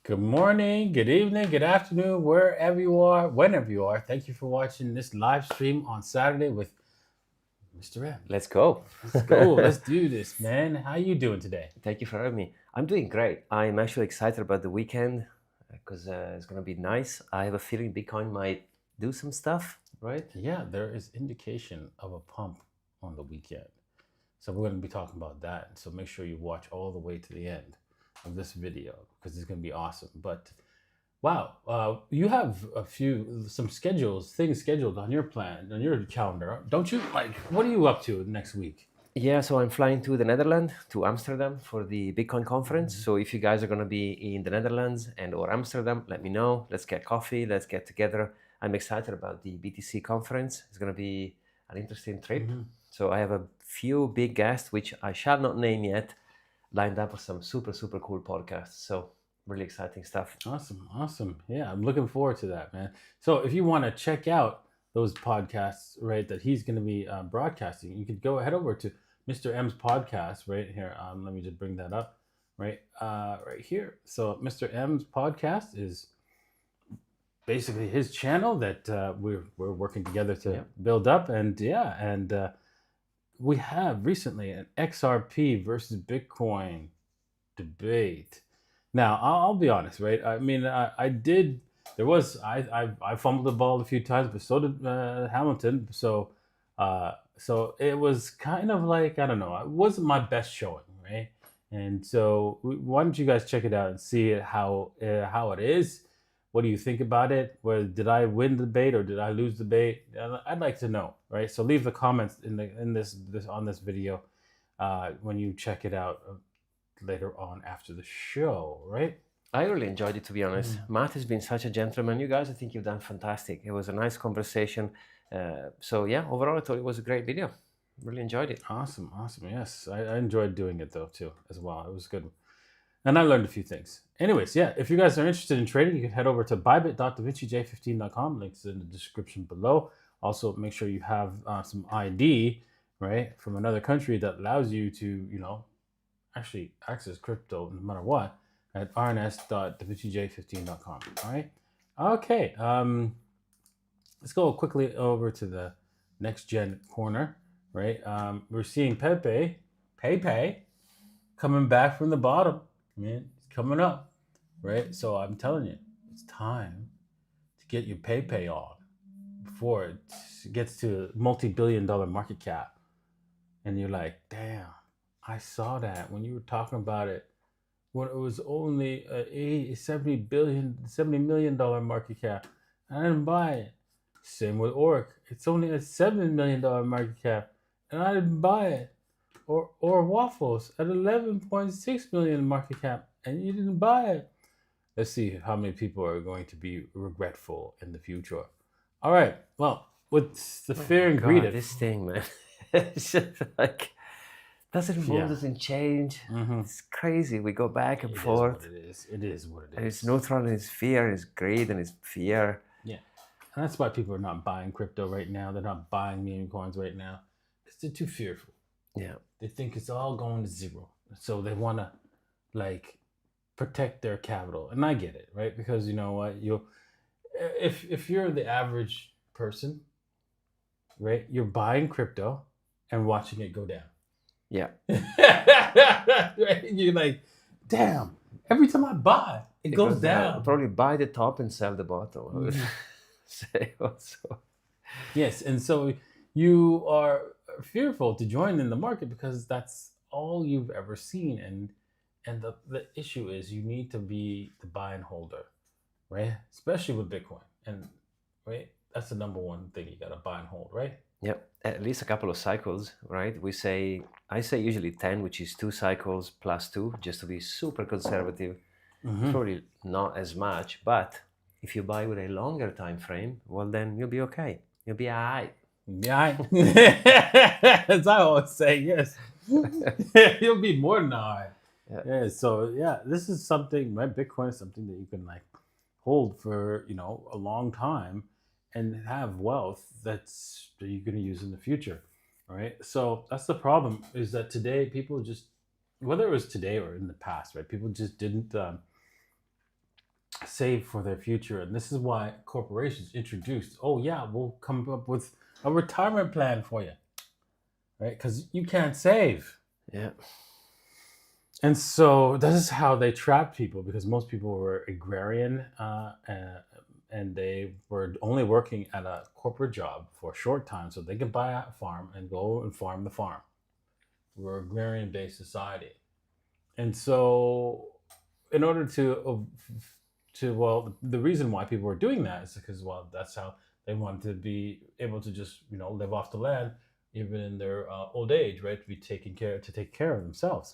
Good morning, good evening, good afternoon, wherever you are, whenever you are. Thank you for watching this live stream on Saturday with Mr. M. Let's go. Let's go. Let's do this, man. How you doing today? Thank you for having me. I'm doing great. I'm actually excited about the weekend because it's going to be nice. I have a feeling Bitcoin might do some stuff, right? Yeah, there is indication of a pump on the weekend. So we're going to be talking about that. So make sure you watch all the way to the end of this video because it's going to be awesome. But wow, you have some things scheduled on your calendar, don't you? Like, what are you up to next week? Yeah, so I'm flying to the Netherlands, to Amsterdam for the Bitcoin conference. Mhm. So if you guys are going to be in the Netherlands and or Amsterdam, let me know. Let's get coffee. Let's get together. I'm excited about the BTC conference. It's going to be an interesting trip. Mhm. So I have a few big guests, which I shall not name yet, lined up for some super, super cool podcasts. So really exciting stuff. Awesome. Yeah, I'm looking forward to that, man. So if you want to check out those podcasts, right, that he's going to be broadcasting, you could head over to Mr. M's podcast right here. Let me just bring that up, right here. So Mr. M's podcast is basically his channel that we're working together to build up, and we have recently an XRP versus Bitcoin debate. Now, I'll be honest, right? I mean, I did. There was I fumbled the ball a few times, but so did Hamilton. So it was kind of like, I don't know. It wasn't my best showing, right? And so why don't you guys check it out and see how it is? What do you think about it? Did I win the debate or did I lose the debate? I'd like to know, right? So leave the comments in this on this video when you check it out later on after the show, right? I really enjoyed it, to be honest. Matt has been such a gentleman. You guys, I think you've done fantastic. It was a nice conversation. So yeah, overall, I thought it was a great video. Really enjoyed it. Awesome. Yes, I enjoyed doing it though too as well. It was good, and I learned a few things. Anyways, yeah, if you guys are interested in trading, you can head over to bybit.davincij15.com. Links in the description below. Also, make sure you have some ID, right, from another country that allows you to, actually access crypto no matter what at rns.davincij15.com. All right. Okay. Let's go quickly over to the next gen corner, right? We're seeing Pepe coming back from the bottom, man. It's coming up, right? So I'm telling you, it's time to get your Pepe on before it gets to multi-billion-dollar market cap. And you're like, damn, I saw that when you were talking about it when it was only a $70 million market cap. I didn't buy it. Same with Orc. It's only a $7 million market cap, and I didn't buy it. Or Waffles at 11.6 million market cap, and you didn't buy it. Let's see how many people are going to be regretful in the future. All right. Well, with the fear and greed, this thing, man, it's just like doesn't move, doesn't change. It's crazy. We go back and forth. It is what it is. And it's neutral in its fear, its greed, and its fear. Yeah. And that's why people are not buying crypto right now. They're not buying meme coins right now because they're too fearful. Yeah. They think it's all going to zero. So they want to like protect their capital. And I get it, right? Because you know what? If you're the average person, right, you're buying crypto and watching it go down. Yeah. Right? You're like, damn, every time I buy, it goes down. I'll probably buy the top and sell the bottom. I would say also. Yes, and so you are fearful to join in the market because that's all you've ever seen, and the issue is you need to be the buy and holder, right? Especially with Bitcoin, and right, that's the number one thing you gotta buy and hold, right? Yep, at least a couple of cycles, right? I say usually 10, which is 2 cycles plus 2, just to be super conservative. Probably not as much, but if you buy with a longer time frame, well, then you'll be okay. You'll be all right. Yeah, as I always say, yes, you'll be more than all right. Yeah. So yeah, this is something. Right, Bitcoin is something that you can like hold for a long time and have wealth that you're going to use in the future. All right. So that's the problem, is that today people just, whether it was today or in the past, right, people just didn't save for their future, and this is why corporations introduced, oh yeah, we'll come up with a retirement plan for you, right? Because you can't save. Yeah. And so this is how they trapped people, because most people were agrarian and they were only working at a corporate job for a short time so they could buy a farm and go and farm the farm. We're an agrarian-based society. And so in order well, the reason why people were doing that is because, well, that's how they wanted to be able to just, live off the land, even in their old age, right? To take care of themselves.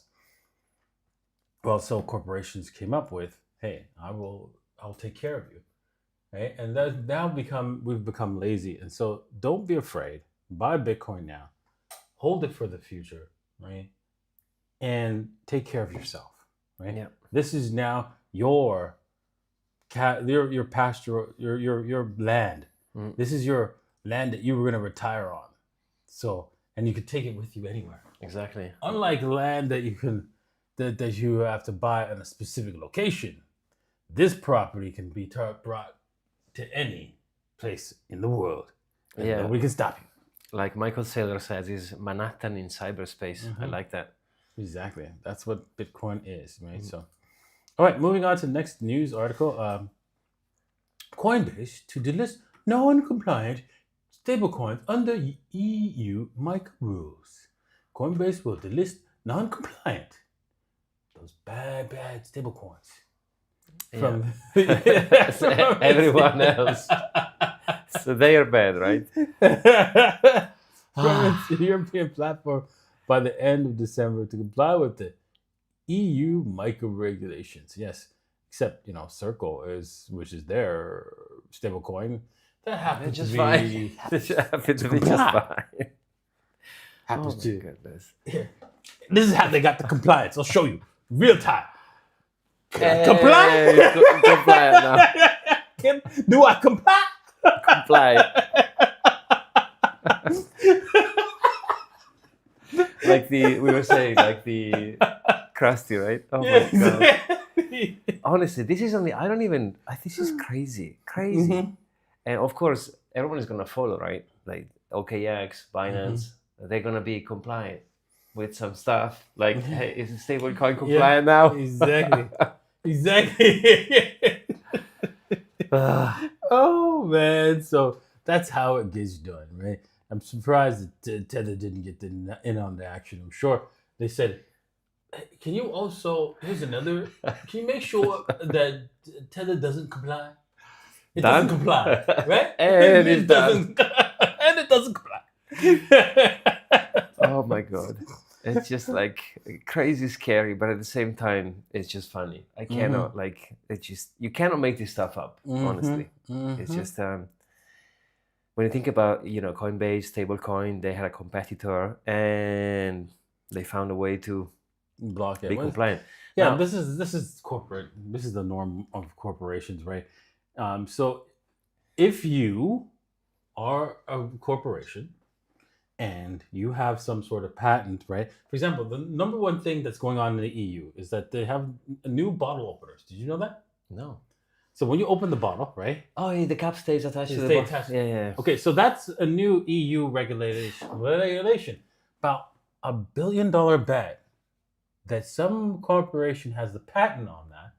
Well, so corporations came up with, hey, I'll take care of you, right? And that now we've become lazy. And so don't be afraid. Buy Bitcoin now. Hold it for the future, right? And take care of yourself, right? Yeah. This is now your pasture, your land. Mm. This is your land that you were going to retire on. So, and you could take it with you anywhere. Exactly. Unlike land that you have to buy in a specific location, this property can be brought to any place in the world. And nobody can stop you. Like Michael Saylor says, is Manhattan in cyberspace. Mm-hmm. I like that. Exactly. That's what Bitcoin is, right? So, all right, moving on to the next news article. Coinbase to delist non-compliant stablecoins under EU MICA rules. Coinbase will delist non-compliant, those bad stablecoins from everyone else. So they are bad, right? From its European platform by the end of December to comply with the EU MICA regulations. Yes, except Circle which is their stablecoin that happens just to be fine. Happens to be just fine. Happens to. Goodness. Here, this is how they got the compliance. I'll show you real time. Hey, comply. Comply now. Do I comply? Comply. We were saying, like the Krusty, right? Oh my god! Honestly, this is crazy. Mm-hmm. And of course, everyone is gonna follow, right? Like OKX, Binance, they're gonna be compliant with some stuff. Like, hey, is stablecoin compliant now? Exactly. Oh man! So that's how it gets done, right? I'm surprised that Tether didn't get in on the action. I'm sure they said, hey, can you make sure that Tether doesn't comply? It doesn't comply, right? And it doesn't. And it doesn't comply. Oh my god. It's just like crazy scary, but at the same time, it's just funny. I cannot you cannot make this stuff up, honestly. It's just when you think about, Coinbase, stablecoin, they had a competitor and they found a way to block it. Be compliant. Yeah, now, this is corporate. This is the norm of corporations, right? So if you are a corporation and you have some sort of patent, right? For example, the number one thing that's going on in the EU is that they have new bottle openers. Did you know that? No. So when you open the bottle, right? Oh, the cap stays attached to the bottle. Yeah. Okay, so that's a new EU regulation. About $1 billion bet that some corporation has the patent on that.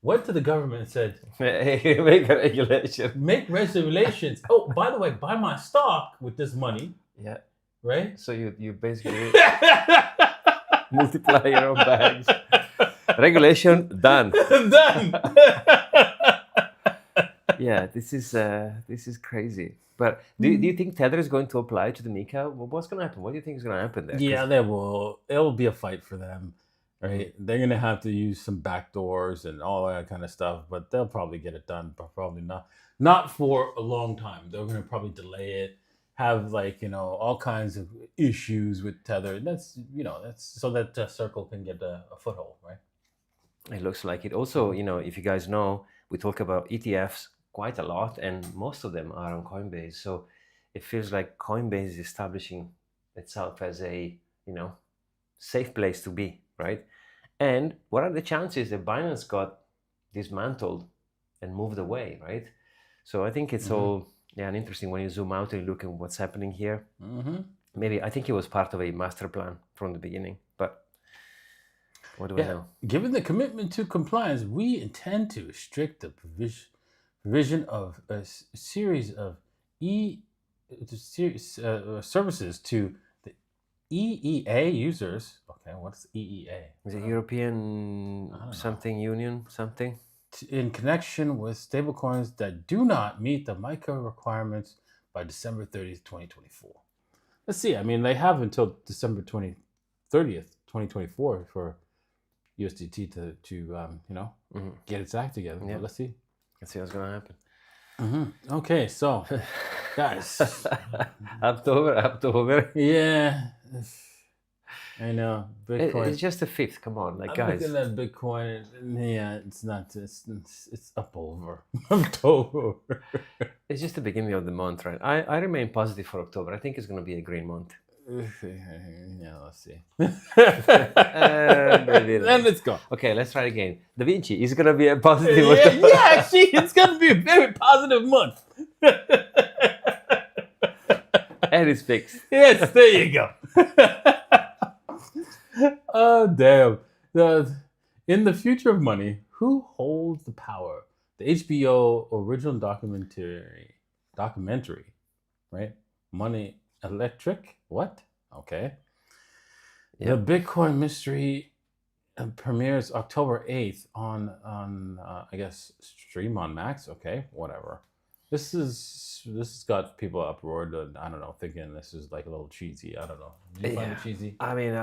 Went to the government and said, make a regulation. Make regulations. Oh, by the way, buy my stock with this money. Yeah. Right? So you basically multiply your own bags. Regulation done. Done. Yeah, this is crazy. But do you think Tether is going to apply to the MICA? What's going to happen? What do you think is going to happen there? Yeah, there will. It will be a fight for them, right? They're going to have to use some backdoors and all that kind of stuff, but they'll probably get it done, but probably not for a long time. They're going to probably delay it, have all kinds of issues with Tether. That's so that Circle can get a foothold, right? It looks like it. Also, if you guys know, we talk about ETFs quite a lot, and most of them are on Coinbase. So it feels like Coinbase is establishing itself as a, safe place to be, right? And what are the chances that Binance got dismantled and moved away, right? So I think it's all and interesting when you zoom out and look at what's happening here. Maybe I think it was part of a master plan from the beginning, but what do I know? Given the commitment to compliance, we intend to restrict the provision of a series of services to the EEA users. Okay, what's EEA? Is it European something Union something? In connection with stablecoins that do not meet the MICA requirements by December 30th, 2024. Let's see. I mean, they have until December 30th, 2024 for USDT to get its act together. Yeah. Let's see. Let's see what's going to happen. Okay, so guys, October. Yeah, I know. Bitcoin. It's just a fifth. Come on, I'm guys. looking at Bitcoin. Yeah, it's not. It's up over October. It's just the beginning of the month, right? I remain positive for October. I think it's going to be a green month. Yeah, let's see. Then let's go. Okay, let's try again. Da Vinci is going to be a positive. Yeah, see, it's going to be a very positive month. And it's fixed. Yes, there you go. Oh, damn. In the future of money, who holds the power? The HBO original documentary, right? Money Electric? What? Okay. The Bitcoin Mystery premieres October 8th on I guess stream on Max. Okay, whatever. This has got people uproared. I don't know, thinking this is like a little cheesy. I don't know. Do you find it cheesy? I mean,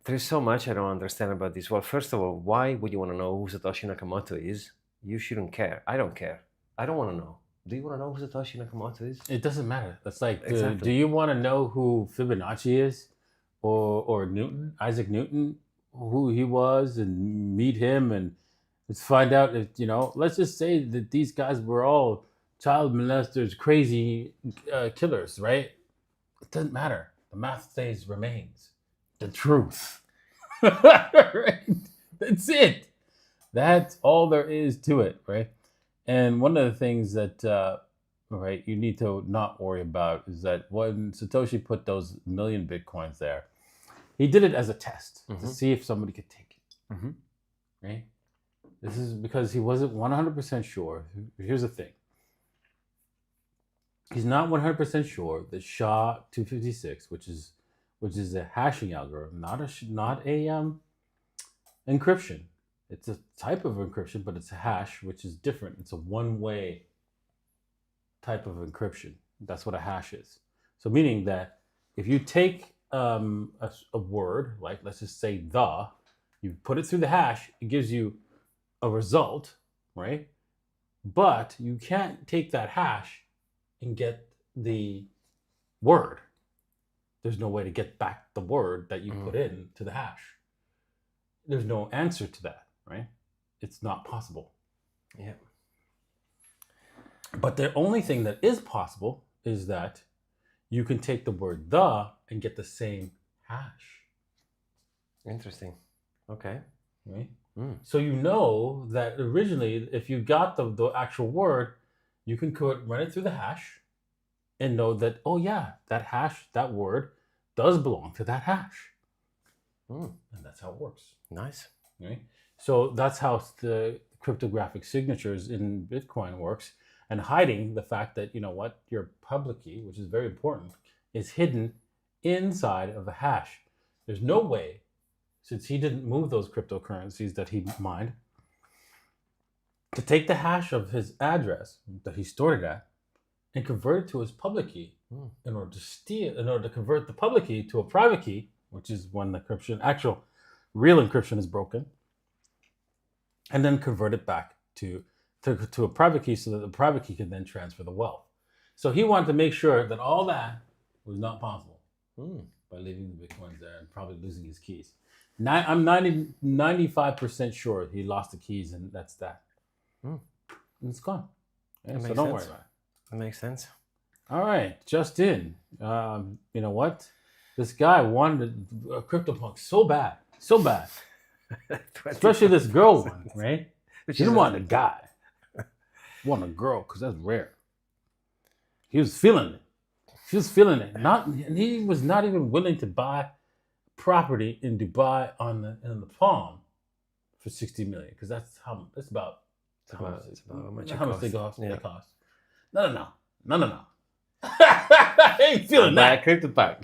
there's so much I don't understand about this. Well, first of all, why would you want to know who Satoshi Nakamoto is? You shouldn't care. I don't care. I don't want to know. Do you want to know who Satoshi Nakamoto is? It doesn't matter. That's like, Exactly. do you want to know who Fibonacci is, or Newton, Isaac Newton, who he was, and meet him, and let's find out if Let's just say that these guys were all child molesters, crazy killers, right? It doesn't matter. The math remains the truth. Right? That's it. That's all there is to it, right? And one of the things that you need to not worry about is that when Satoshi put those million Bitcoins there, he did it as a test to see if somebody could take it. Right? This is because he wasn't 100% sure. Here's the thing. He's not 100% sure that SHA-256, which is a hashing algorithm, not a encryption. It's a type of encryption, but it's a hash, which is different. It's a one-way type of encryption. That's what a hash is. So meaning that if you take a word, like let's just say the, you put it through the hash, it gives you a result, right? But you can't take that hash and get the word. There's no way to get back the word that you put in to the hash. There's no answer to that, right? It's not possible. Yeah. But the only thing that is possible is that you can take the word the and get the same hash. Interesting. Okay. Right? So you know that originally, if you got the actual word, you can run it through the hash and know that, oh yeah, that hash, that word does belong to that hash. And that's how it works. Nice. Right? So that's how the cryptographic signatures in Bitcoin works, and hiding the fact that, your public key, which is very important, is hidden inside of a hash. There's no way, since he didn't move those cryptocurrencies that he mined, to take the hash of his address that he stored it at and convert it to his public key in order to convert the public key to a private key, which is when the actual real encryption is broken, and then convert it back to a private key so that the private key can then transfer the wealth. So he wanted to make sure that all that was not possible by leaving the Bitcoins there and probably losing his keys. I'm 95% sure he lost the keys, and that's that. And it's gone. Yeah, so don't worry about it. That makes sense. All right, just in. You know what? This guy wanted a CryptoPunk so bad. Especially this girl one, right? She didn't want a guy. want a girl because that's rare. He was feeling it. He was feeling it. And he was not even willing to buy property in Dubai in the Palm for 60 million because that's how much it costs. Yeah. No. I ain't feeling that. CryptoPunk.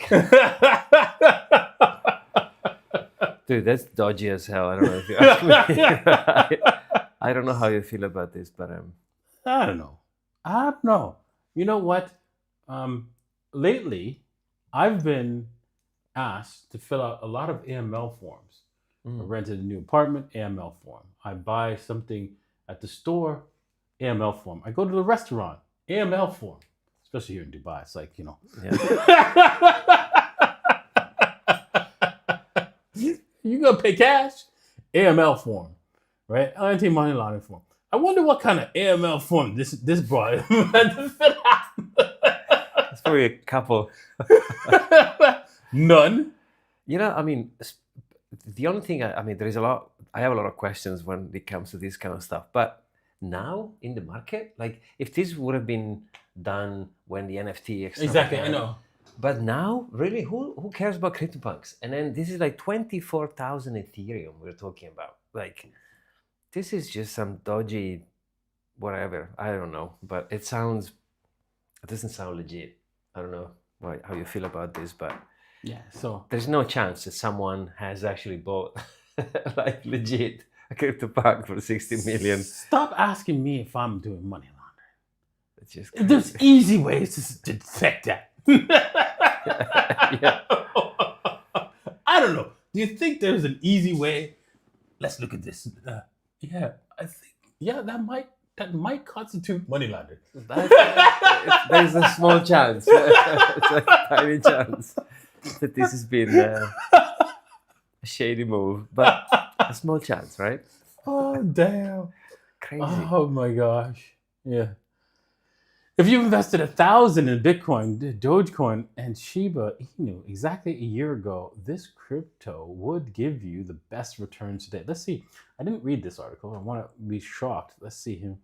Dude, that's dodgy as hell. I don't know if you ask me. I don't know how you feel about this, but I don't know. You know what? Lately, I've been asked to fill out a lot of AML forms. I rented a new apartment, AML form. I buy something at the store, AML form. I go to the restaurant, AML form. Especially here in Dubai, it's like, Yeah. You gonna pay cash? AML form, right? Anti-money laundering form. I wonder what kind of AML form this brought had to fill out. It's probably a couple. None. You know, I mean, the only thing, I mean, I have a lot of questions when it comes to this kind of stuff. But now in the market, like if this would have been done when the NFT Exactly, I know. But now, really, who cares about CryptoPunks? And then this is like 24,000 Ethereum we're talking about. Like, this is just some dodgy, whatever. I don't know, but it doesn't sound legit. I don't know how you feel about this, but yeah. So there's no chance that someone has actually bought like legit a CryptoPunk for 60 million. Stop asking me if I'm doing money laundering. It's just There's easy ways to detect that. Yeah. I don't know. Do you think there's an easy way? Let's look at this. I think that might constitute money laundering. There's a small chance. It's a tiny chance that this has been a shady move, but a small chance, right? Oh damn! Crazy. Oh my gosh! Yeah. If you invested 1,000 in Bitcoin, Dogecoin, and Shiba Inu exactly a year ago, this crypto would give you the best returns today. Let's see. I didn't read this article. I want to be shocked. Let's see here.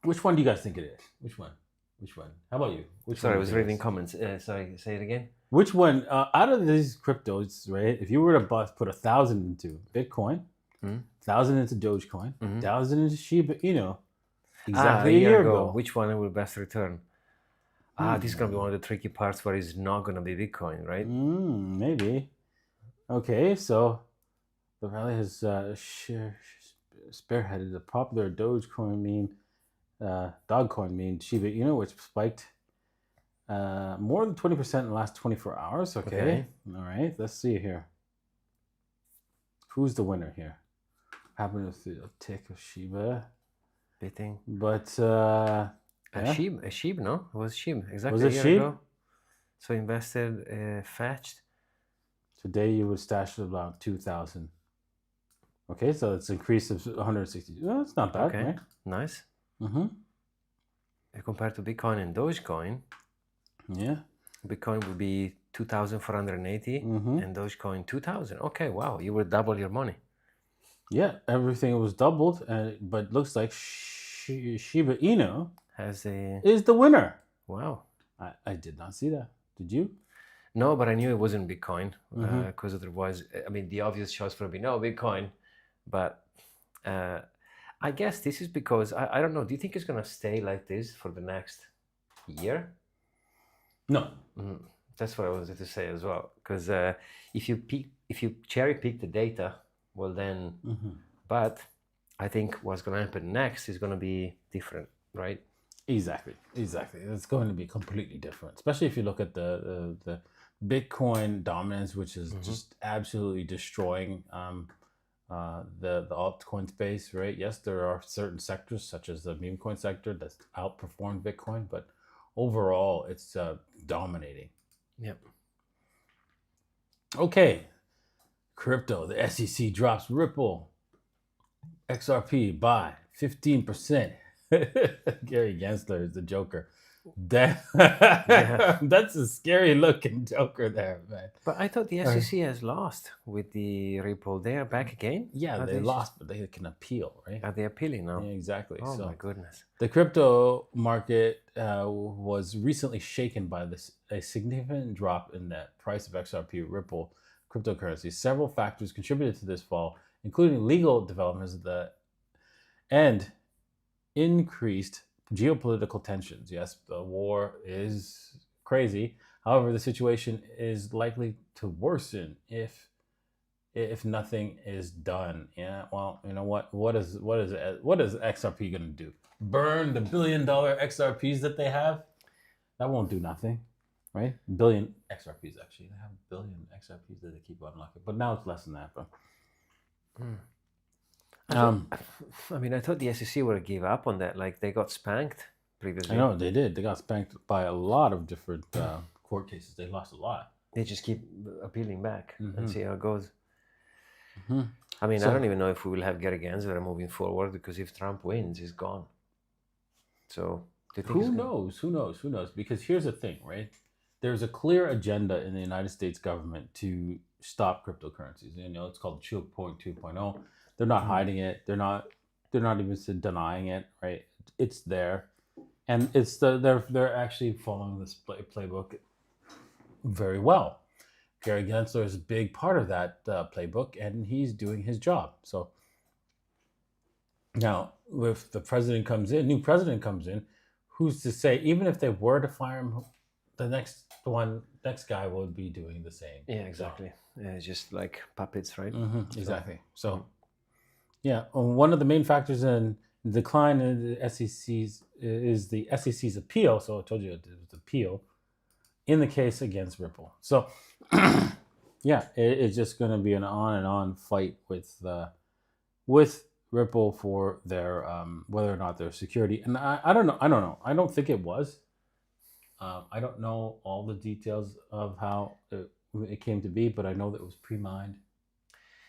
Which one do you guys think it is? Which one? How about you? Sorry, I was reading comments. Sorry, say it again. Which one out of these cryptos, right? If you were to put 1,000 into Bitcoin, 1,000 into Dogecoin, 1,000 into Shiba Inu, exactly a year ago, which one will best return? This is gonna be one of the tricky parts where it's not gonna be Bitcoin, right? Maybe. Okay, so the rally has spearheaded the popular Dogecoin meme. Dogcoin mean Shiba Inu, which spiked more than 20% in the last 24 hours. Okay. All right. Let's see here. Who's the winner here? Happened with the tick of Shiba. Biting. But a Sheep, no? It was Sheep. Exactly. Was it Sheep? Ago. So invested, fetched. Today you would stash about 2,000. Okay, so it's increased of 160. Well, it's not bad, right? Nice. Mm-hmm. Compared to Bitcoin and Dogecoin, Bitcoin would be 2,480 and Dogecoin 2,000. Okay, wow, you would double your money. Yeah, everything was doubled, but looks like Shiba Inu is the winner. Wow. I did not see that. Did you? No, but I knew it wasn't Bitcoin because otherwise, I mean, the obvious choice would be no Bitcoin, but I guess this is because, I don't know, do you think it's going to stay like this for the next year? No. That's what I wanted to say as well. Because if you cherry pick the data, well then, but I think what's going to happen next is going to be different, right? Exactly. It's going to be completely different, especially if you look at the Bitcoin dominance, which is just absolutely destroying the altcoin space, right? Yes, there are certain sectors such as the Memecoin sector that's outperformed Bitcoin, but overall it's dominating. Yep. Okay. Crypto, the SEC drops Ripple. XRP buy 15%. Gary Gensler is the Joker. That's a scary looking Joker there, man. But I thought the SEC has lost with the Ripple. They are back again? Yeah, Are they lost, but they can appeal, right? Are they appealing now? Yeah, exactly. Oh so my goodness. the crypto market was recently shaken by a significant drop in the price of XRP Ripple cryptocurrency. Several factors contributed to this fall, including legal developments and increased geopolitical tensions. Yes, the war is crazy. However, the situation is likely to worsen if nothing is done. Yeah, well, you know what? What is XRP gonna do? Burn the $1 billion XRPs that they have? That won't do nothing, right? Billion XRPs actually. They have a billion XRPs that they keep unlocking, but now it's less than that. But I mean, I thought the SEC would have gave up on that. Like they got spanked previously. I know they did. They got spanked by a lot of different court cases. They lost a lot. They just keep appealing back and see how it goes. Mm-hmm. I mean, I don't even know if we will have Gary Gensler moving forward, because if Trump wins, he's gone. So do you think Who knows? Because here's the thing, right? There's a clear agenda in the United States government to stop cryptocurrencies. You know, it's called Chill Point 2.0. They're not hiding it. They're not even denying it, right? It's there, and they're actually following this playbook very well. Gary Gensler is a big part of that playbook, and he's doing his job. So now, if the new president comes in, who's to say? Even if they were to fire him, the next guy would be doing the same. Yeah, exactly. Yeah, it's just like puppets, right? Exactly. So, yeah, one of the main factors in decline in the SEC's is the SEC's appeal. So I told you it was appeal in the case against Ripple. So, yeah, it's just going to be an on and on fight with Ripple for their whether or not their security. And I don't know. I don't think it was. I don't know all the details of how it came to be, but I know that it was pre-mined.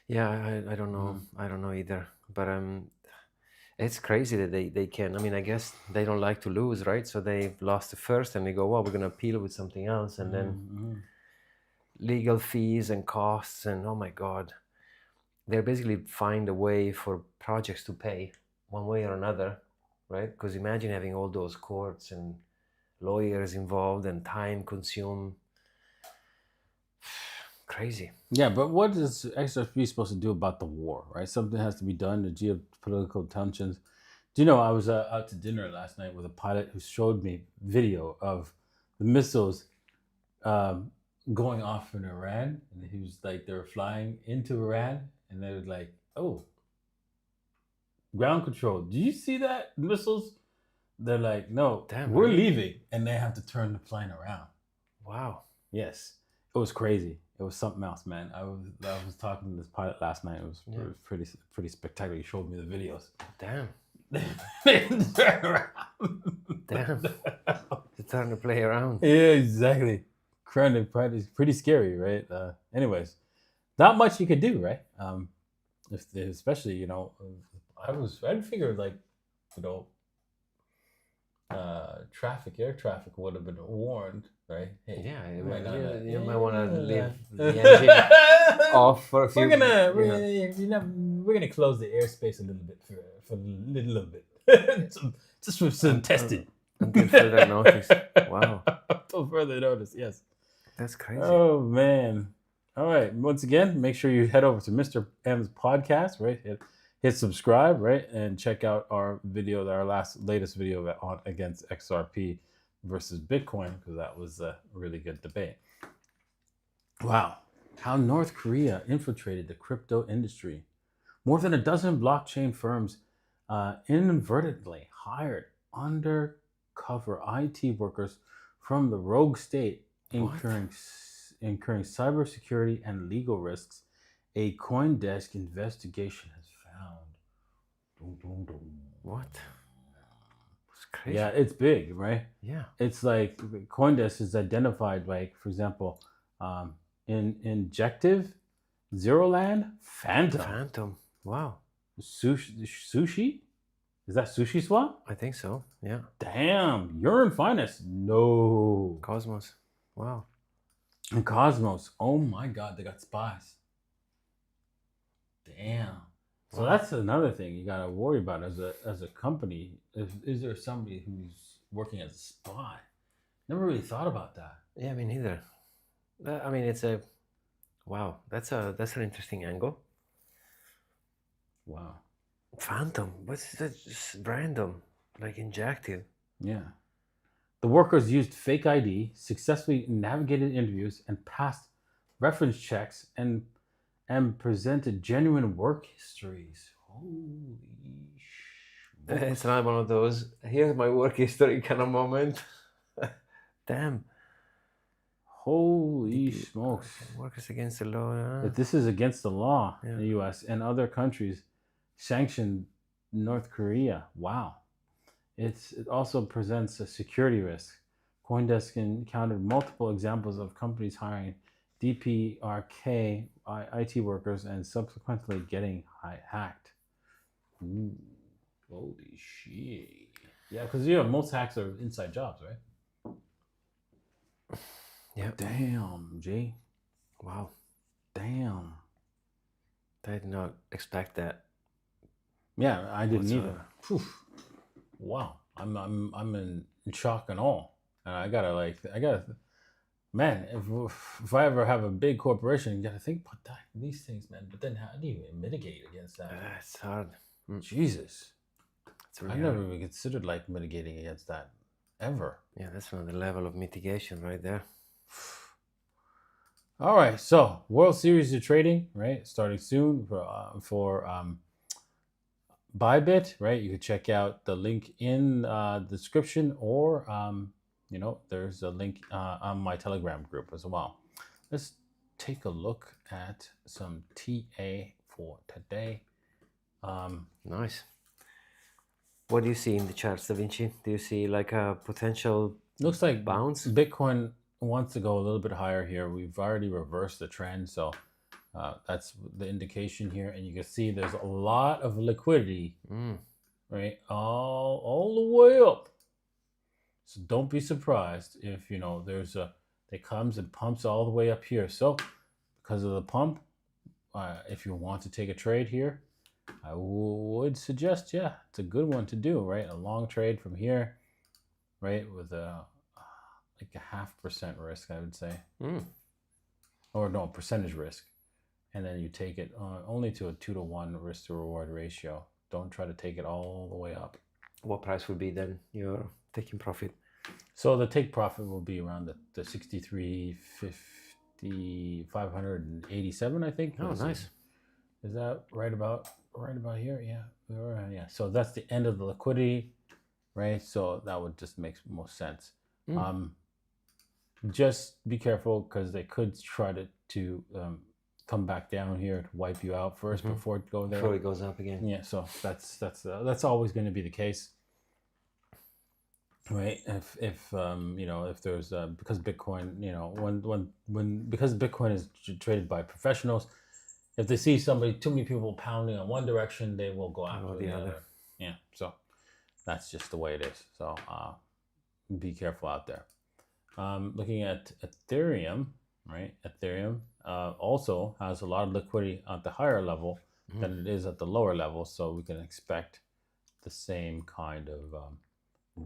Yeah, I don't know. I don't know either. But it's crazy that they can. I mean, I guess they don't like to lose, right? So they lost the first, and they go, well, we're going to appeal with something else, and then legal fees and costs, and oh my God, they basically find a way for projects to pay one way or another, right? Because imagine having all those courts and lawyers involved and time consumed. Crazy. Yeah, but what is XRP supposed to do about the war, right? Something has to be done, the geopolitical tensions. Do you know, I was out to dinner last night with a pilot who showed me video of the missiles going off in Iran. And he was like, they were flying into Iran, and they were like, oh, ground control. Do you see that? Missiles? They're like, no, we're leaving. And they have to turn the plane around. Wow. Yes. It was crazy. It was something else, man. I was talking to this pilot last night. It was pretty spectacular. He showed me the videos. Damn. They turn around. Damn. They turn to play around. Yeah, exactly. Pretty scary, right? Anyways, not much you could do, right? Especially, you know, I'd figure like, you know, air traffic would have been warned, right? Hey, yeah, you might want to leave the engine off for a few. We're gonna close the airspace a little bit for a little bit, just for some testing. Until further notice. Wow. Until further notice, yes. That's crazy. Oh man! All right. Once again, make sure you head over to Mr. M's podcast, right? Hit subscribe, right, and check out our video, our latest video against XRP versus Bitcoin, because that was a really good debate. Wow, how North Korea infiltrated the crypto industry. More than a dozen blockchain firms inadvertently hired undercover IT workers from the rogue state, incurring cybersecurity and legal risks. A CoinDesk investigation has found. What? It's crazy. Yeah, it's big, right? Yeah. It's like CoinDesk is identified, like, for example, in Injective, Zero Land, Phantom. Wow. Sushi? Is that Sushi Swan? I think so. Yeah. Damn, urine finest. No. Cosmos. Wow. And Cosmos. Oh my God, they got spies. Damn. So that's another thing you gotta worry about as a company. Is there somebody who's working as a spy? Never really thought about that. Yeah, me neither. I mean, it's a wow. That's an interesting angle. Wow. Phantom. What's that? Just random, like injective. Yeah. The workers used fake ID, successfully navigated interviews, and passed reference checks and presented genuine work histories. Holy shit. It's not one of those, here's my work history kind of moment. Damn. Holy smokes. Workers against the law. If this is against the law in the US and other countries sanctioned North Korea. Wow. It also presents a security risk. CoinDesk encountered multiple examples of companies hiring DPRK IT workers and subsequently getting hacked. Ooh, holy shit. Yeah, because most hacks are inside jobs, right? Yeah. Damn, Jay. Wow. Damn. I did not expect that. Yeah, I didn't either. Wow. I'm in shock and awe. And I gotta man, if I ever have a big corporation, you gotta think about that, these things, man. But then how do you mitigate against that? It's hard. Jesus. Really I never even considered mitigating against that ever. Yeah, that's another level of mitigation right there. All right, so World Series of Trading, right, starting soon for Bybit, right? You can check out the link in the description, or there's a link on my Telegram group as well. Let's take a look at some TA for today. Nice. What do you see in the charts, Da Vinci? Do you see like a potential looks like bounce? Bitcoin wants to go a little bit higher here. We've already reversed the trend, so that's the indication here. And you can see there's a lot of liquidity, right, all the way up. So don't be surprised if it comes and pumps all the way up here. So because of the pump, if you want to take a trade here, I would suggest, it's a good one to do, right? A long trade from here, right, with a 0.5% risk, I would say, or no, percentage risk, and then you take it only to a 2-to-1 risk to reward ratio. Don't try to take it all the way up. What price would be then you're taking profit? So the take profit will be around the 63.50, 587, I think. Oh, nice. Is that right about here? Yeah. Yeah. So that's the end of the liquidity, right? So that would just make most sense. Just be careful because they could try to come back down here to wipe you out first before it goes there. Before it goes up again. Yeah. So that's always going to be the case, right? If there's because Bitcoin, because Bitcoin is traded by professionals. If they see too many people pounding in one direction, they will go after the other. Yeah, so that's just the way it is. So be careful out there. Looking at Ethereum, right? Ethereum also has a lot of liquidity at the higher level than it is at the lower level. So we can expect the same kind of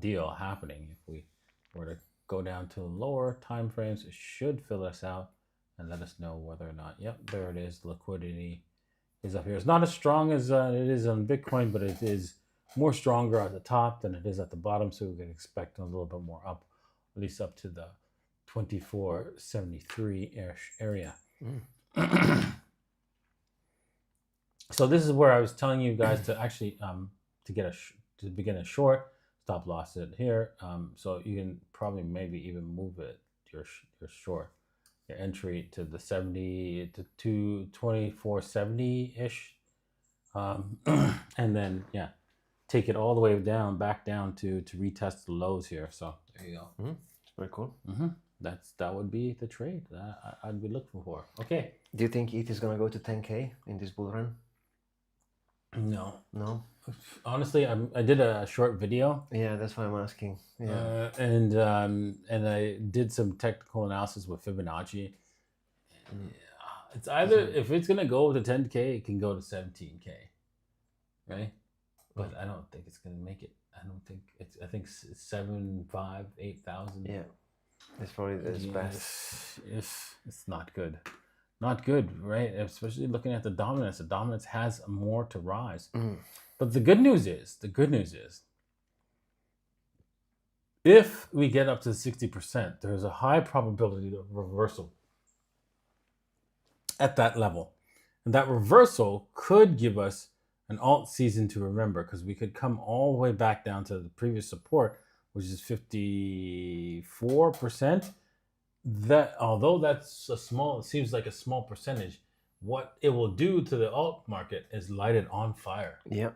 deal happening. If we were to go down to lower time frames, it should fill us out and let us know whether or not, there it is, liquidity is up here. It's not as strong as it is on Bitcoin, but it is more stronger at the top than it is at the bottom, so we can expect a little bit more up, at least up to the 2473-ish area. So this is where I was telling you guys to actually to begin a short. Stop loss it here, so you can probably maybe even move it your short. Your entry to the 70 to 2470-ish, and then take it all the way back down to retest the lows here. So there you go. It's very cool. That would be the trade that I'd be looking for. Okay. Do you think ETH is gonna go to 10K in this bull run? No. No. Honestly, I did a short video. Yeah, that's why I'm asking. Yeah. And I did some technical analysis with Fibonacci. It's either if it's gonna go to 10K, it can go to 17K, right? But I don't think it's gonna make it. I don't think it's. I think 7,500, 8,000. Yeah, it's probably the best. It's not good, not good, right? Especially looking at the dominance. The dominance has more to rise. But the good news is, if we get up to 60%, there's a high probability of reversal at that level. And that reversal could give us an alt season to remember, because we could come all the way back down to the previous support, which is 54%. That, although that's a small, it seems like a small percentage, what it will do to the alt market is light it on fire. Yep.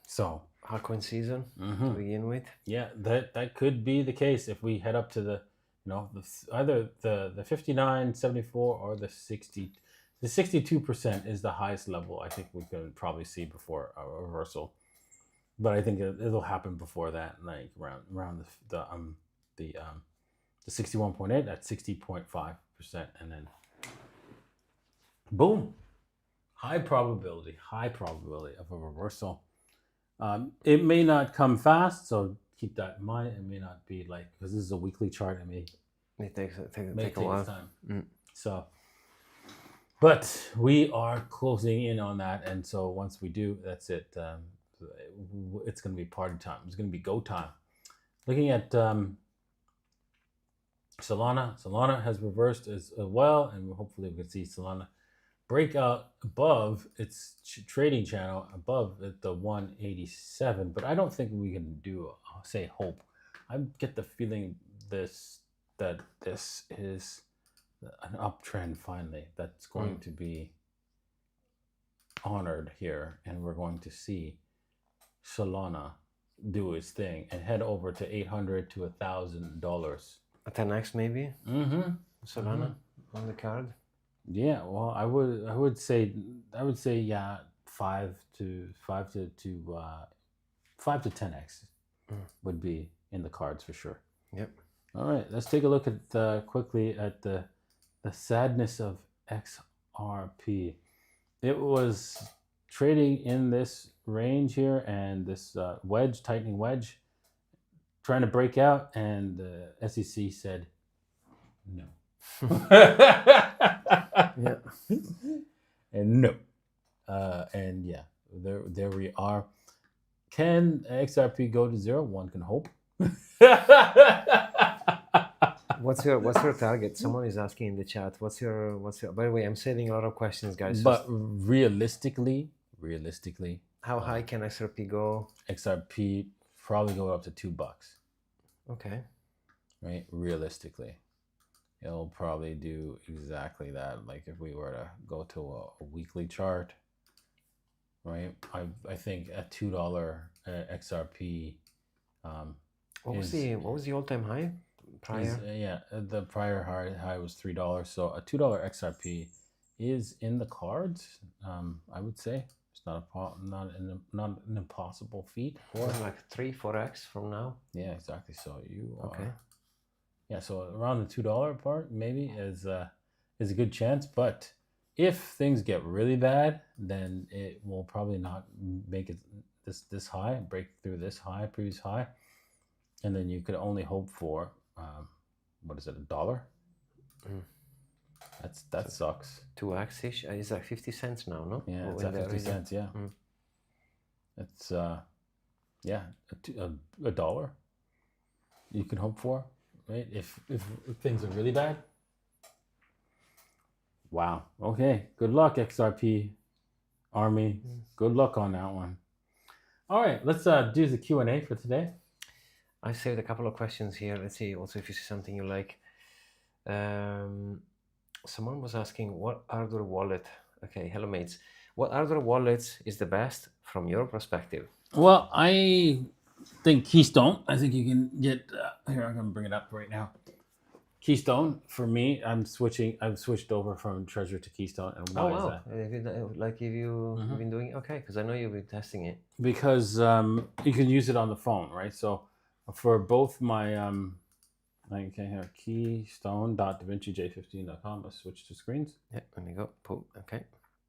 So Altcoin season to begin with. Yeah, that could be the case if we head up to the, either the 59.74 or the 60. The 62% is the highest level I think we can probably see before a reversal, but I think it'll happen before that, like around the 61.8 at 60.5%, and then boom, high probability of a reversal. It may not come fast, so keep that in mind. It may not be like, because this is a weekly chart, it may take a while. Time. So, but we are closing in on that, and so once we do, that's it. It's going to be party time. It's going to be go time. Looking at Solana has reversed as well, and hopefully we can see Solana break out above its trading channel, above the 187. But I don't think we can do, say, hope. I get the feeling that this is an uptrend finally that's going to be honored here, and we're going to see Solana do its thing and head over to $800 to $1,000. A 10x maybe. Solana on the card. Yeah, well, I would say yeah, 5 to 10x would be in the cards for sure. Yep. All right, let's take a look at quickly at the sadness of XRP. It was trading in this range here, and this tightening wedge, trying to break out, and the SEC said no. Yeah. And no. And yeah, there we are. Can XRP go to zero? One can hope. What's your target? Someone is asking in the chat. What's your by the way, I'm saving a lot of questions, guys. But realistically, how high can XRP go? XRP probably go up to $2. Okay. Right? Realistically. It'll probably do exactly that. Like if we were to go to a weekly chart, right? I think at $2 XRP. What was the all-time high prior? The prior high was $3. So a $2 XRP is in the cards. I would say it's not an impossible feat. Or like 3-4x from now. Yeah, exactly. So you okay. Yeah, so around the $2 part maybe is a good chance, but if things get really bad, then it will probably not make it this high, break through this high, previous high, and then you could only hope for what is it, $1? That sucks. 2x ish. It's like 50 cents now, no? Yeah, it's at 50 cents. Yeah, it's $1 you can hope for. Right? If things are really bad. Wow. Okay. Good luck, XRP Army. Good luck on that one. All right. Let's do the Q&A for today. I saved a couple of questions here. Let's see also if you see something you like. Someone was asking, what hardware wallet? Okay. Hello, mates. What hardware wallet is the best from your perspective? Well, I think Keystone. I think you can get here. I'm gonna bring it up right now. Keystone, for me, I've switched over from Treasure to Keystone. And why is that? If you've been doing okay, because I know you've been testing it. Because you can use it on the phone, right? So for both my okay, here, keystone.davincij15.com. Let's switch to screens. Yeah, let me go. Okay.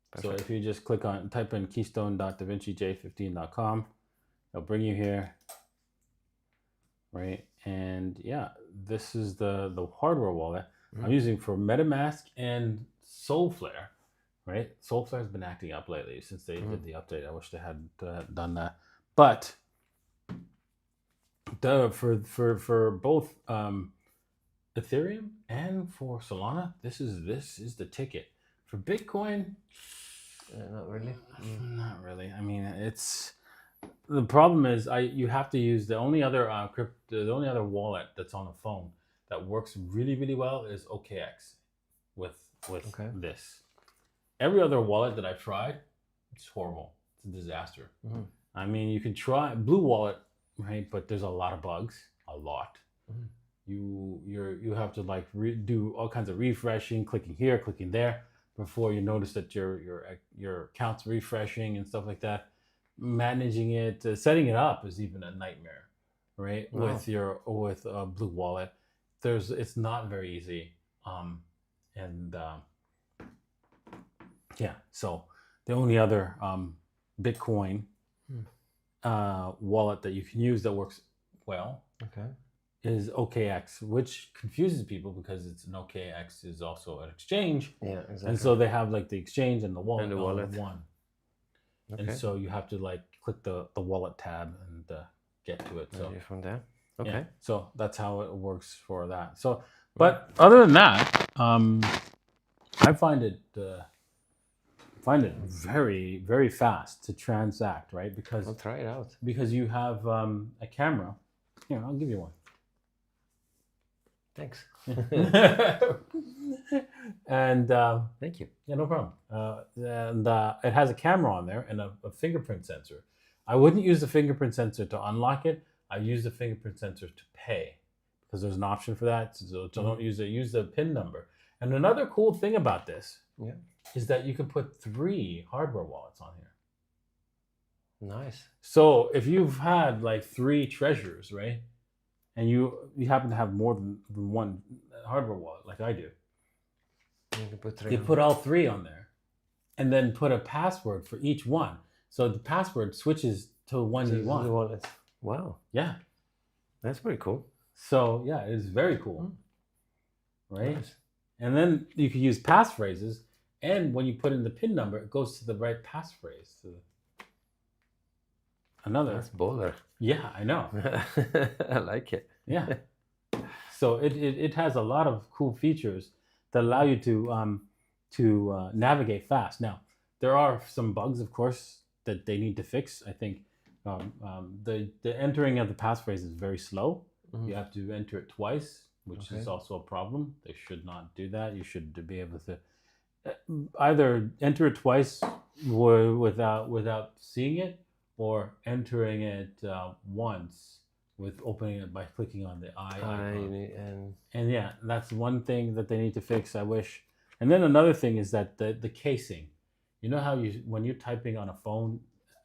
Perfect. So if you just type in keystone.davincij15.com, it'll bring you here, right? And yeah, this is the hardware wallet I'm using for MetaMask and Solflare, right? Solflare has been acting up lately since they did the update. I wish they had done that, but for both Ethereum and for Solana, this is the ticket. For Bitcoin, not really. Not really. I mean, it's the problem is you have to use the only other wallet that's on the phone that works really, really well is OKX with this. Every other wallet that I've tried, it's horrible. It's a disaster. I mean, you can try Blue Wallet, right? But there's a lot of bugs, a lot. You have to like do all kinds of refreshing, clicking here, clicking there, before you notice that your account's refreshing and stuff like that. Managing it, setting it up is even a nightmare, right? Wow. With Blue Wallet, it's not very easy, yeah. So the only other Bitcoin wallet that you can use that works well, is OKX, which confuses people because it's an OKX is also an exchange. Yeah, exactly. And so they have like the exchange and the wallet, and the wallet. All in one. And so you have to like click the wallet tab and get to it. So from there. Okay. Yeah, so that's how it works for that. So, but other than that, I find it very, very fast to transact, right? Because I'll try it out. Because you have a camera. Here, I'll give you one. Thanks. And thank you. Yeah, no problem. And it has a camera on there and a fingerprint sensor. I wouldn't use the fingerprint sensor to unlock it. I use the fingerprint sensor to pay because there's an option for that. So don't use it. Use the PIN number. And another cool thing about this is that you can put 3 hardware wallets on here. Nice. So if you've had like 3 treasures, right? And you happen to have more than one hardware wallet, like I do. You can put 3. You put all 3 on there, and then put a password for each one. So the password switches to one you want. Wow. Yeah, that's pretty cool. So yeah, it's very cool, right? Nice. And then you can use passphrases, and when you put in the PIN number, it goes to the right passphrase. So That's baller. Yeah, I know. I like it. Yeah. So it has a lot of cool features that allow you to navigate fast. Now, there are some bugs, of course, that they need to fix. I think the entering of the passphrase is very slow. You have to enter it twice, which is also a problem. They should not do that. You should be able to either enter it twice without seeing it, or entering it once with opening it by clicking on the eye icon. And yeah, that's one thing that they need to fix, I wish. And then another thing is that the casing. You know how when you're typing on a phone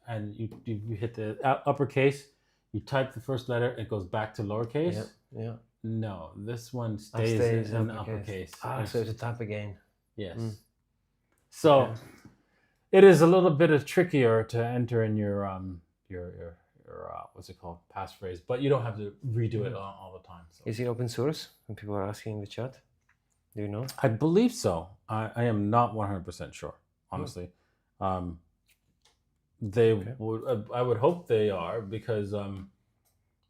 and you hit the uppercase, you type the first letter, it goes back to lowercase? Yeah. No, this one stays in uppercase. So it's a type again. Yes. So it is a little bit trickier to enter in your what's it called, passphrase, but you don't have to redo it all the time. So. Is it open source? When people are asking in the chat, do you know? I believe so. I am not 100% sure, honestly. I would hope they are, because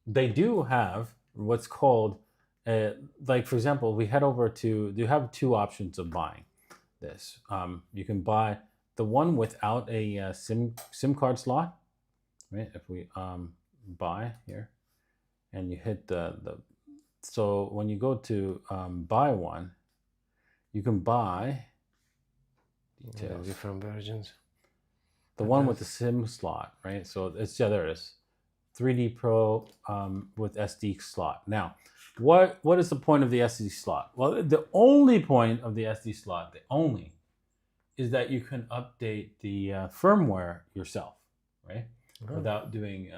they do have what's called like, for example, we head over to, you have 2 options of buying this. You can buy the one without a SIM card slot, right? If we buy here, and you hit so when you go to buy one, you can buy details. Different versions. The one with the SIM slot, right? So it's, there it is, 3D Pro with SD slot. Now, what is the point of the SD slot? Well, the only point of the SD slot, is that you can update the firmware yourself, right? Without doing,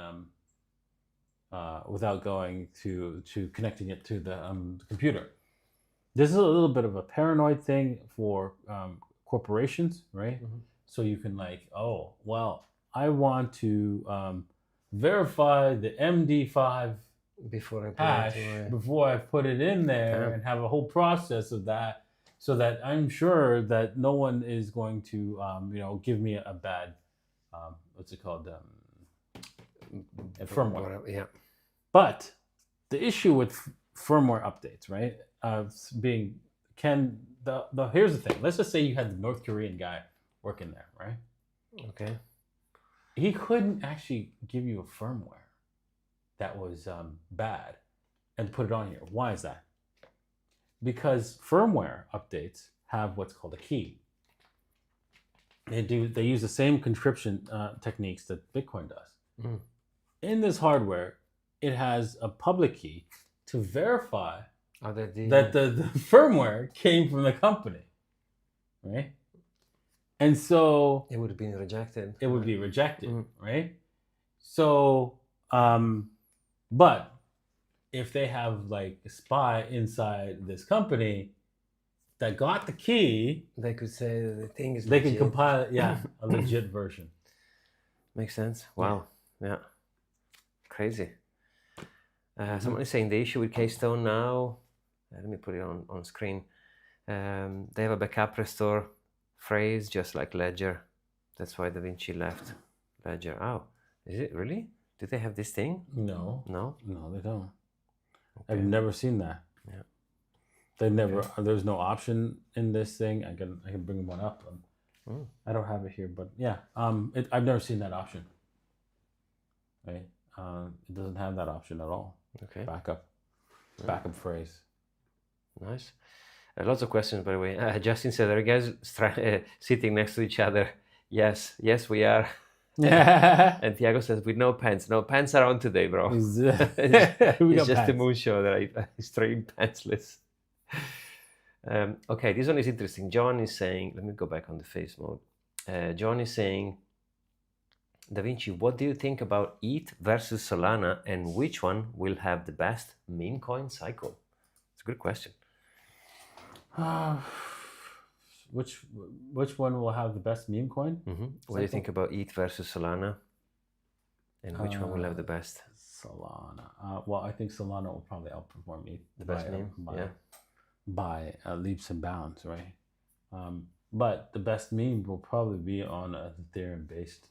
without going to connecting it to the computer. This is a little bit of a paranoid thing for corporations, right? So you can like, oh, well, I want to verify the MD5 before I put it in there and have a whole process of that, so that I'm sure that no one is going to give me a bad what's it called firmware. Yeah. But the issue with firmware updates, right? Here's the thing. Let's just say you had the North Korean guy working there, right? Okay. He couldn't actually give you a firmware that was bad and put it on here. Why is that? Because firmware updates have what's called a key. They use the same encryption techniques that Bitcoin does. In this hardware, it has a public key to verify that the firmware came from the company, right? And so it would have been rejected. It would be rejected, right? So, but if they have like a spy inside this company that got the key, they could say that the thing is they can compile it, a legit version. Makes sense. Wow. Yeah. Crazy. Someone is saying the issue with Keystone now, let me put it on screen. They have a backup restore phrase just like Ledger. That's why Da Vinci left Ledger. Oh, is it really? Do they have this thing? No, they don't. Okay. I've never seen that. Yeah. They never. Okay. There's no option in this thing. I can bring one up. I don't have it here, but yeah. I've never seen that option. Right. It doesn't have that option at all. Okay. Backup phrase. Nice. Lots of questions, by the way. Justin said, "Are you guys sitting next to each other?" Yes, we are. And Thiago says, "With no pants. No pants are on today, bro. It's just the moon show that I stream pantsless." Okay, this one is interesting. John is saying, let me go back on the face mode. John is saying, Da Vinci, what do you think about ETH versus Solana, and which one will have the best meme coin cycle? It's a good question. Which one will have the best meme coin? What do you think about ETH versus Solana, and which one will have the best? Solana. Well, I think Solana will probably outperform ETH. The best meme, by leaps and bounds, right? But the best meme will probably be on an Ethereum-based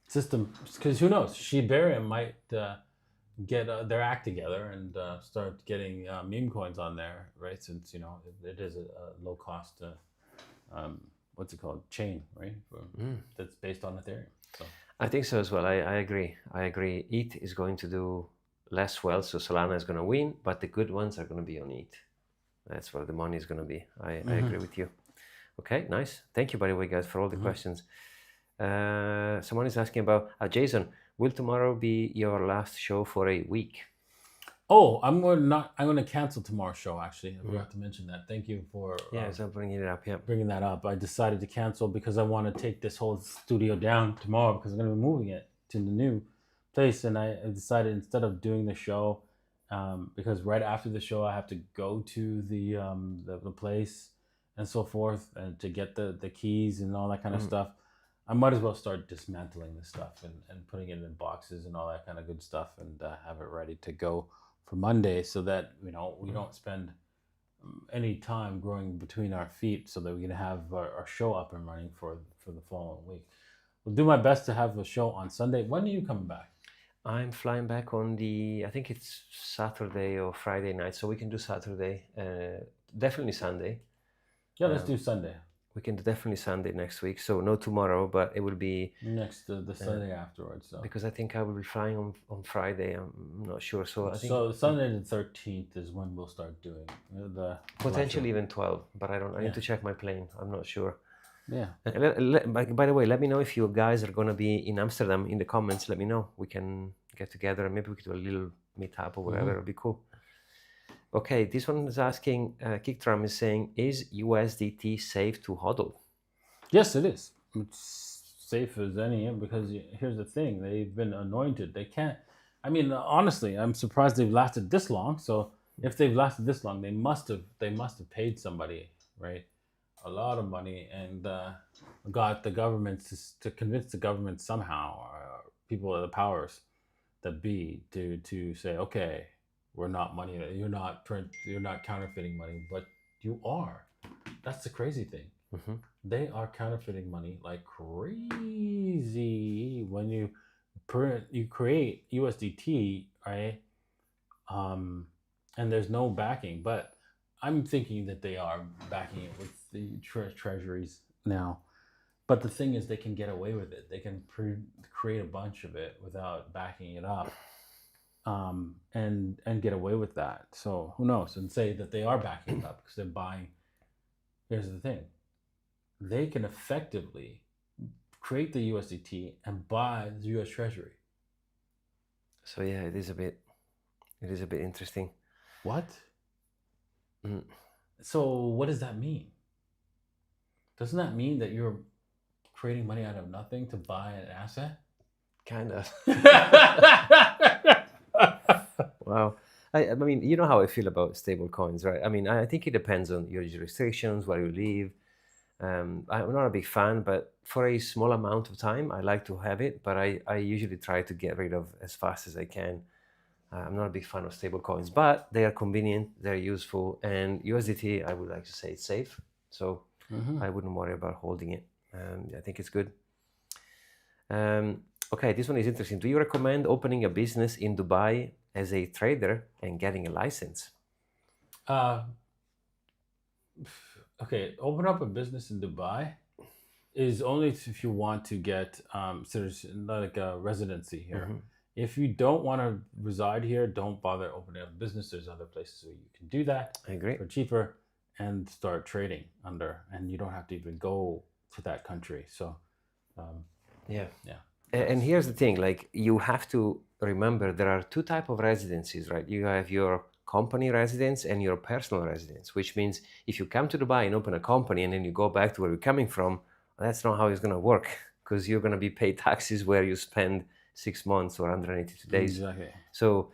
system, because who knows? Shibarium might get their act together and start getting meme coins on there, right? Since it is a low cost what's it called, chain, right? That's based on Ethereum. So I think so as well. I agree. ETH is going to do less well, so Solana is going to win, but the good ones are going to be on ETH. That's where the money is going to be. I agree with you. Okay, nice. Thank you, by the way, guys, for all the questions. Someone is asking about Jason, will tomorrow be your last show for a week? Oh, I'm going to cancel tomorrow's show, actually. I forgot to mention that. Thank you for so bringing it up. Yeah, bringing that up. I decided to cancel because I want to take this whole studio down tomorrow, because I'm going to be moving it to the new place, and I decided instead of doing the show, because right after the show I have to go to the place and so forth, and to get the keys and all that kind of stuff. I might as well start dismantling this stuff and putting it in boxes and all that kind of good stuff, and have it ready to go for Monday, so that we don't spend any time growing between our feet, so that we can have our show up and running for the following week. We'll do my best to have a show on Sunday. When are you coming back? I'm flying back on I think it's Saturday or Friday night, so we can do Saturday. Definitely Sunday. Yeah, let's do Sunday. We can do definitely Sunday next week. So no tomorrow, but it will be the Sunday afterwards. So. Because I think I will be flying on Friday. I'm not sure. So I think Sunday the 13th is when we'll start doing the potentially even 12. But I don't. I need to check my plane. I'm not sure. Yeah. By the way, let me know if you guys are gonna be in Amsterdam in the comments. Let me know. We can get together and maybe we could do a little meet up or whatever. It'll be cool. Okay, this one is asking, Kickdrum is saying, is USDT safe to hodl? Yes, it is. It's safe as any, because here's the thing: they've been anointed. They can't. I mean, honestly, I'm surprised they've lasted this long. So if they've lasted this long, they must have paid somebody, right, a lot of money, and got the government to convince the government somehow, or people of the powers that be, to say, okay, we're not money. You're not counterfeiting money, but you are. That's the crazy thing. Mm-hmm. They are counterfeiting money like crazy. When you create USDT, right? And there's no backing, but I'm thinking that they are backing it with the treasuries now. But the thing is, they can get away with it. They can create a bunch of it without backing it up, and get away with that. So who knows? And say that they are backing it up because they're buying. Here's the thing: they can effectively create the USDT and buy the U.S. Treasury. So yeah, it is a bit interesting. What? So what does that mean? Doesn't that mean that you're creating money out of nothing to buy an asset? Kind of. Wow. I mean, you know how I feel about stable coins, right? I mean, I think it depends on your jurisdictions, where you live. I'm not a big fan, but for a small amount of time, I like to have it, but I usually try to get rid of as fast as I can. I'm not a big fan of stable coins, but they are convenient, they're useful, and USDT, I would like to say it's safe. So I wouldn't worry about holding it. I think it's good. Okay, this one is interesting. Do you recommend opening a business in Dubai as a trader and getting a license? Okay, open up a business in Dubai is only if you want to get like a residency here. If you don't want to reside here, don't bother opening up a business. There's other places where you can do that. I agree. For cheaper, and start trading under, and you don't have to even go to that country. So, yeah. And here's the thing: like, you have to remember there are two types of residencies, right? You have your company residence and your personal residence, which means if you come to Dubai and open a company and then you go back to where you're coming from, that's not how it's going to work, because you're going to be paid taxes where you spend 6 months or 182 days. Exactly. So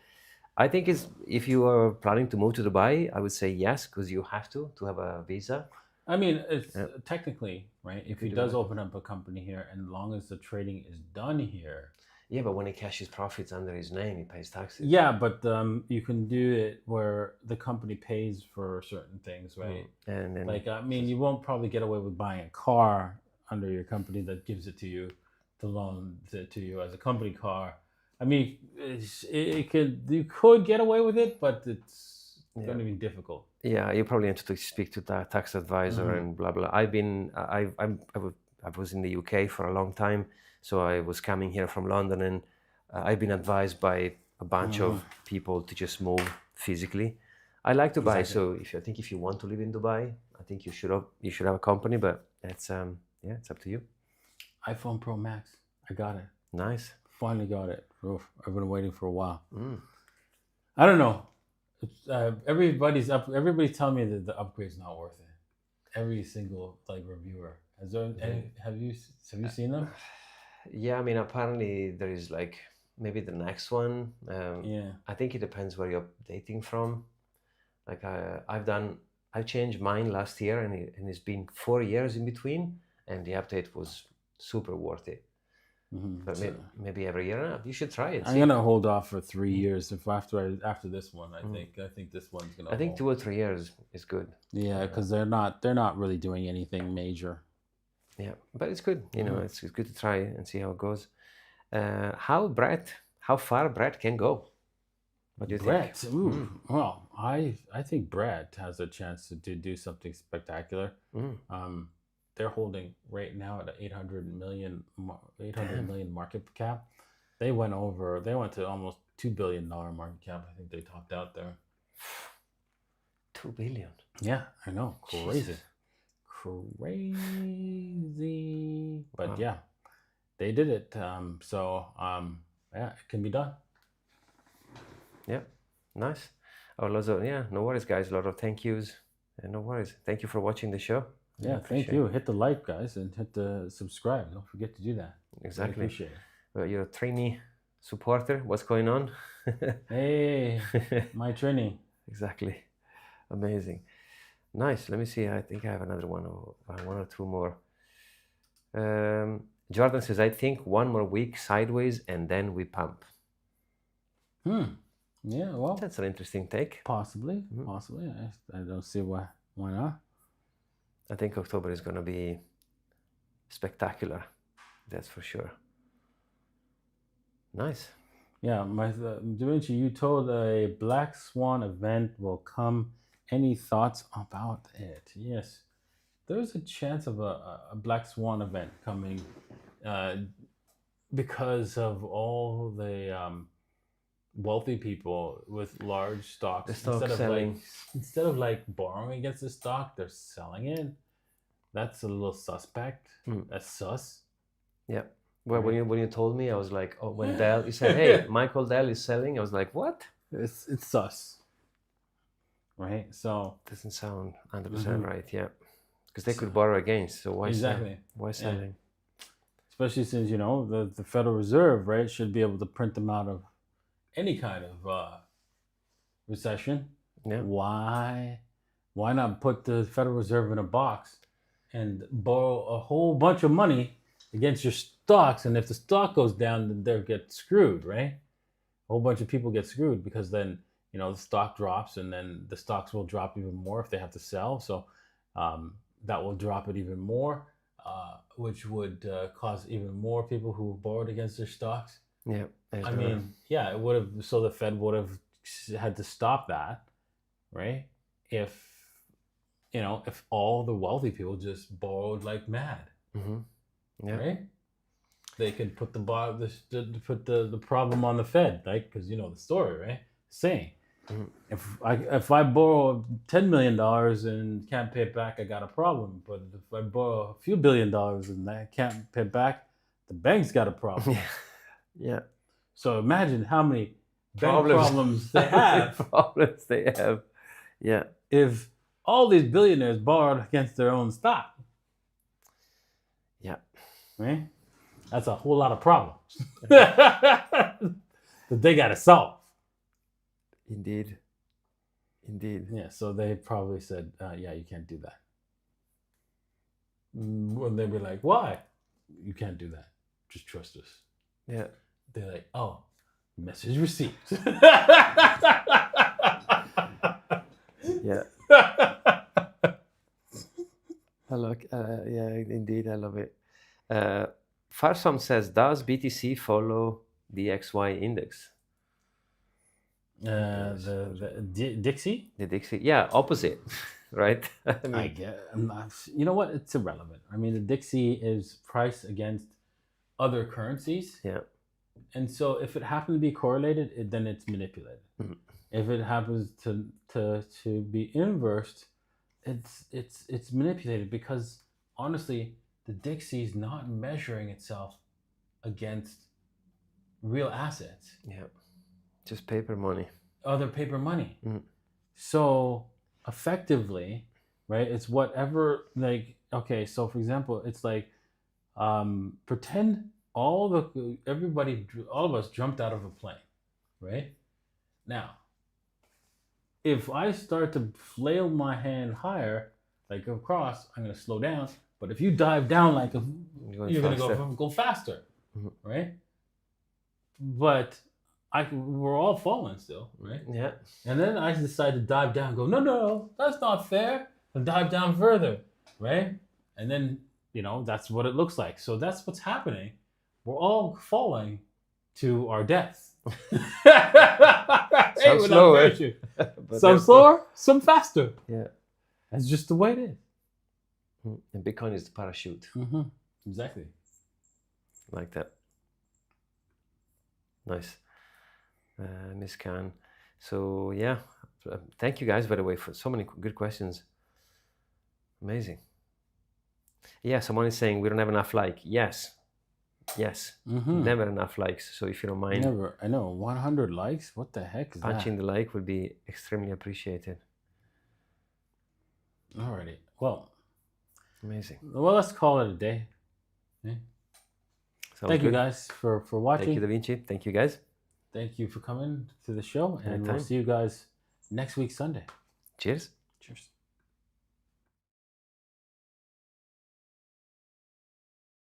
I think if you are planning to move to Dubai, I would say yes, because you have to have a visa. I mean, it's technically, right? If he does open up a company here, and as long as the trading is done here. Yeah, but when he cashes profits under his name, he pays taxes. Yeah, but you can do it where the company pays for certain things, right? And then, like, I mean, you won't probably get away with buying a car under your company that gives it to you, to loan it to you as a company car. I mean, you could get away with it, but it's going to be difficult. Yeah, you probably need to speak to the tax advisor and blah blah. I was in the UK for a long time, so I was coming here from London, and I've been advised by a bunch of people to just move physically. I like Dubai, so if you want to live in Dubai, I think you should have a company, but it's it's up to you. iPhone Pro Max, I got it. Nice. Finally got it. Oof, I've been waiting for a while. I don't know. Everybody's telling me that the upgrade's not worth it. Every single reviewer. Have you seen them? Yeah, I mean, apparently there is maybe the next one. I think it depends where you're updating from. Like I changed mine last year, and it's been 4 years in between, and the update was super worth it. But maybe every year, you should try it. I'm gonna hold off for 3 years. If after this one, I think this one's gonna. I think 2 or 3 years is good. Yeah, because they're not really doing anything major. Yeah, but it's good. It's good to try and see how it goes. How far Brett can go? What do you think? Ooh, well, I think Brett has a chance to do something spectacular. They're holding right now at 800 million market cap. They went to almost $2 billion market cap. I think they topped out there. 2 billion. Yeah, I know. Crazy. Crazy. But yeah, they did it. Yeah, it can be done. Yeah, nice. Oh, lots of, no worries, guys. A lot of thank yous. No worries. Thank you for watching the show. Yeah, thank you. Hit the like, guys, and hit the subscribe. Don't forget to do that. Exactly. Really appreciate it. Well, you're a trainee supporter. What's going on? Hey, my training. Exactly. Amazing. Nice. Let me see. I think I have another one or two more. Jordan says, I think one more week sideways and then we pump. Yeah, well, that's an interesting take. Possibly. I don't see why not. I think October is going to be spectacular. That's for sure. Nice. Yeah, Da Vinci, you told a Black Swan event will come. Any thoughts about it? Yes, there's a chance of a Black Swan event coming because of all the wealthy people with large stocks. Instead of like borrowing against the stock, they're selling it. That's a little suspect. That's sus. Yeah. Well, right. when you told me, I was like, oh, when Dell, you said, hey, Michael Dell is selling. I was like, what? It's sus. Right? So doesn't sound 100% right. Yeah. Because they could borrow against. So why why selling? Yeah. Especially since, the Federal Reserve, right, should be able to print them out of any kind of recession. Yeah. Why not put the Federal Reserve in a box and borrow a whole bunch of money against your stocks? And if the stock goes down, then they'll get screwed, right? A whole bunch of people get screwed because then, the stock drops, and then the stocks will drop even more if they have to sell. So that will drop it even more, which would cause even more people who borrowed against their stocks. Yeah. It would have. So the Fed would have had to stop that, right? If all the wealthy people just borrowed like mad, right? They could put the problem on the Fed, right? Because the story, right? Saying, if I borrow $10 million and can't pay it back, I got a problem. But if I borrow a few $1 billion and I can't pay it back, the bank's got a problem. Yeah. So imagine how many problems they have. Yeah. If all these billionaires borrowed against their own stock. Yeah. Right? That's a whole lot of problems that they got to solve. Indeed. Yeah, so they probably said, you can't do that. And they'd be like, why? You can't do that. Just trust us. Yeah. They're like, oh, message received. Yeah. Indeed, I love it. Farsam says, does BTC follow the XY index? The Dixie? The Dixie, yeah, opposite, right? I get. You know what? It's irrelevant. The Dixie is priced against other currencies. Yeah. And so if it happens to be correlated, then it's manipulated. If it happens to be inversed, it's manipulated, because honestly, the Dixie is not measuring itself against real assets. Yeah. Just paper money. Other paper money. So effectively, right, it's whatever, so for example, it's like, pretend all of us jumped out of a plane, right? Now, if I start to flail my hand higher, like across, I'm going to slow down. But if you dive down you're going to go faster, right? But we're all falling still, right? Yeah. And then I decide to dive down and go, no, that's not fair. And dive down further, right? And then, that's what it looks like. So that's what's happening. We're all falling to our deaths. Some slower. Some slower, some faster. Yeah. That's just the way it is. And Bitcoin is the parachute. Exactly. Like that. Nice. Miss Khan. So, yeah. Thank you guys, by the way, for so many good questions. Amazing. Yeah, someone is saying we don't have enough like. Yes. Yes. Mm-hmm. Never enough likes. So if you don't mind, Never. I know. 100 likes. What the heck is punching the like would be extremely appreciated. that? Alrighty. Well. Amazing. Well, let's call it a day. Okay. Thank you guys for watching. Thank you, Da Vinci. Thank you, guys. Thank you for coming to the show, and Anytime. we'll see you guys next week Sunday. Cheers. Cheers.